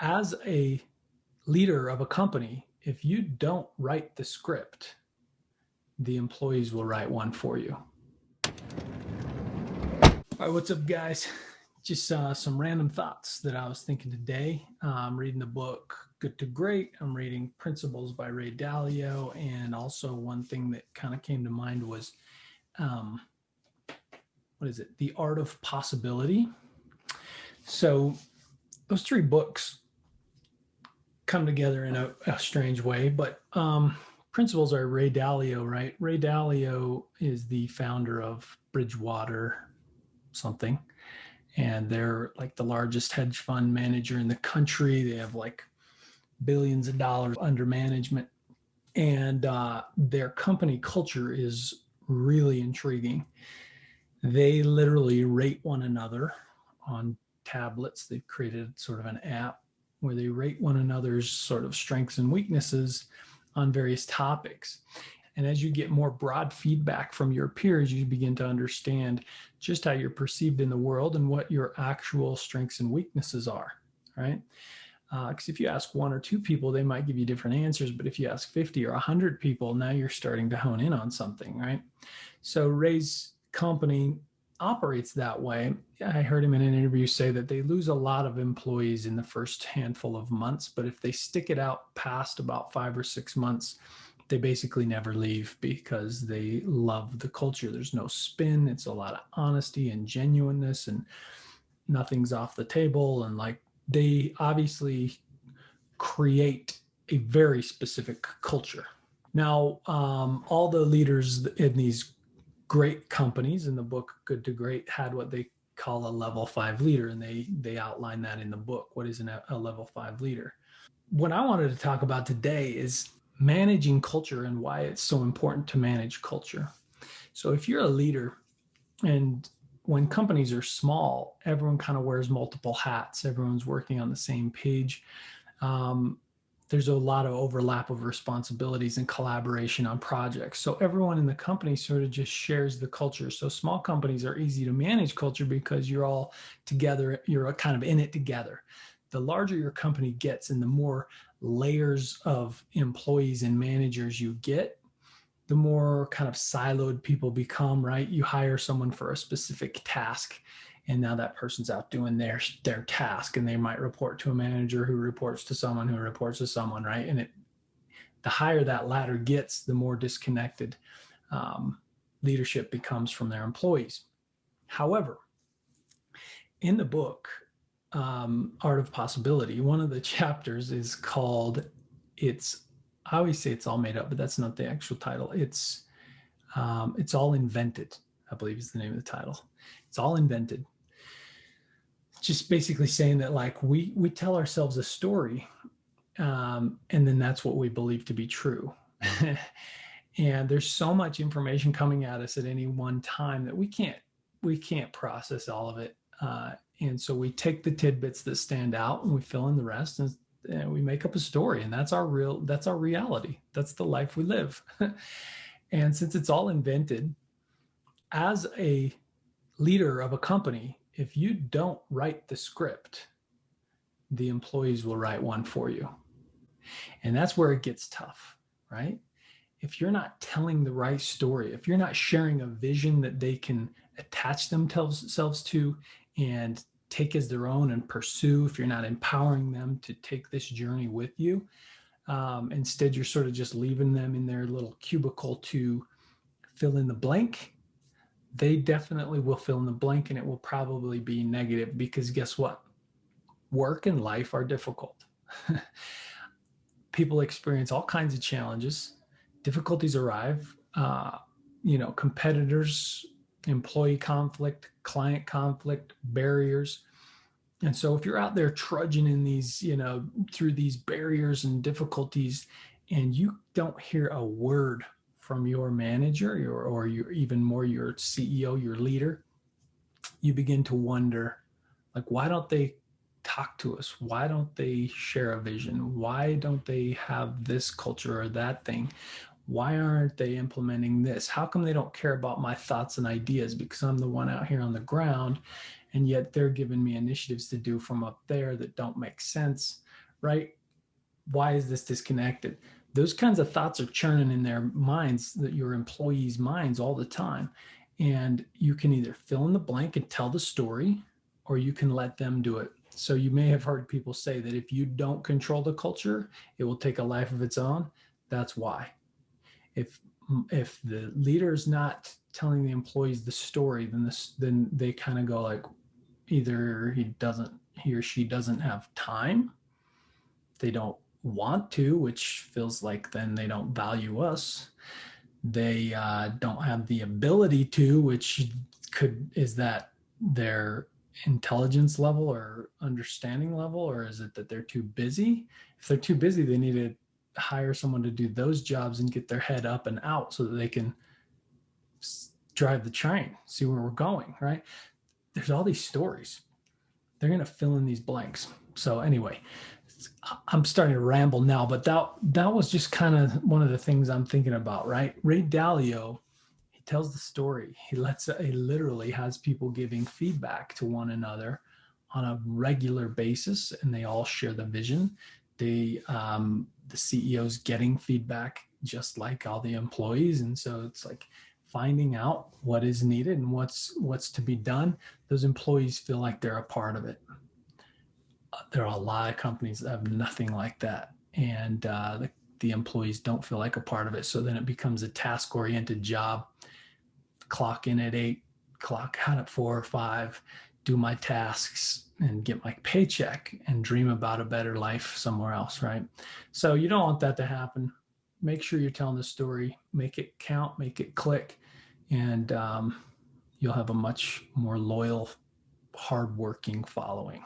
As a leader of a company, if you don't write the script, the employees will write one for you. All right, what's up, guys? Just some random thoughts that I was thinking today. I'm reading the book Good to Great. I'm reading Principles by Ray Dalio. And also one thing that kind of came to mind was, The Art of Possibility. So those three books come together in a strange way, but Principles are Ray Dalio, right? Ray Dalio is the founder of Bridgewater something, and they're like the largest hedge fund manager in the country. They have like billions of dollars under management, and their company culture is really intriguing. They literally rate one another on tablets. They've created sort of an app where they rate one another's sort of strengths and weaknesses on various topics. And as you get more broad feedback from your peers, you begin to understand just how you're perceived in the world and what your actual strengths and weaknesses are, right? Because if you ask one or two people, they might give you different answers. But if you ask 50 or 100 people, now you're starting to hone in on something, right? So Ray's company operates that way. I heard him in an interview say that they lose a lot of employees in the first handful of months, but if they stick it out past about 5 or 6 months, they basically never leave because they love the culture. There's no spin. It's a lot of honesty and genuineness, and nothing's off the table. And like, they obviously create a very specific culture. Now, all the leaders in these great companies in the book Good to Great had what they call a level 5 leader, and they outline that in the book. What is a level 5 leader? What I wanted to talk about today is managing culture and why it's so important to manage culture. So if you're a leader, and when companies are small, everyone kind of wears multiple hats. Everyone's working on the same page. There's a lot of overlap of responsibilities and collaboration on projects. So everyone in the company sort of just shares the culture. So small companies are easy to manage culture because you're all together, you're kind of in it together. The larger your company gets and the more layers of employees and managers you get, the more kind of siloed people become, right? You hire someone for a specific task, and now that person's out doing their task, and they might report to a manager who reports to someone who reports to someone, right? And the higher that ladder gets, the more disconnected leadership becomes from their employees. However, in the book, Art of Possibility, one of the chapters is called, I always say it's all made up, but that's not the actual title. It's All Invented, I believe is the name of the title. It's all invented. Just basically saying that like we tell ourselves a story, and then that's what we believe to be true. And there's so much information coming at us at any one time that we can't process all of it. And so we take the tidbits that stand out and we fill in the rest, and we make up a story, and that's our reality. That's the life we live. And since it's all invented, as a leader of a company, if you don't write the script, the employees will write one for you. And that's where it gets tough, right? If you're not telling the right story, if you're not sharing a vision that they can attach themselves to and take as their own and pursue, if you're not empowering them to take this journey with you, instead you're sort of just leaving them in their little cubicle to fill in the blank, they definitely will fill in the blank, and it will probably be negative, because guess what? Work and life are difficult. People experience all kinds of challenges. Difficulties arrive, competitors, employee conflict, client conflict, barriers. And so if you're out there trudging in these, through these barriers and difficulties, and you don't hear a word from your manager or even more your CEO, your leader, you begin to wonder, like, why don't they talk to us? Why don't they share a vision? Why don't they have this culture or that thing? Why aren't they implementing this? How come they don't care about my thoughts and ideas? Because I'm the one out here on the ground, and yet they're giving me initiatives to do from up there that don't make sense. right? Why is this disconnected? Those kinds of thoughts are churning in their minds, that your employees' minds all the time. And you can either fill in the blank and tell the story, or you can let them do it. So you may have heard people say that if you don't control the culture, it will take a life of its own. That's why. If if the leader's not telling the employees the story, then they kind of go like, either he or she doesn't have time, they don't want to, which feels like then they don't value us. They don't have the ability to, which is that their intelligence level or understanding level, or is it that they're too busy? If they're too busy, they need to hire someone to do those jobs and get their head up and out so that they can drive the train, see where we're going, right? There's all these stories. They're going to fill in these blanks. So anyway, I'm starting to ramble now, but that was just kind of one of the things I'm thinking about, right? Ray Dalio, he tells the story. He literally has people giving feedback to one another on a regular basis, and they all share the vision. The CEO's getting feedback just like all the employees, and so it's like finding out what is needed and what's to be done. Those employees feel like they're a part of it. There are a lot of companies that have nothing like that, and the employees don't feel like a part of it. So then it becomes a task-oriented job. Clock in at 8, clock out at 4 or 5, do my tasks and get my paycheck and dream about a better life somewhere else, right? So you don't want that to happen. Make sure you're telling the story, make it count, make it click, and you'll have a much more loyal, hardworking following.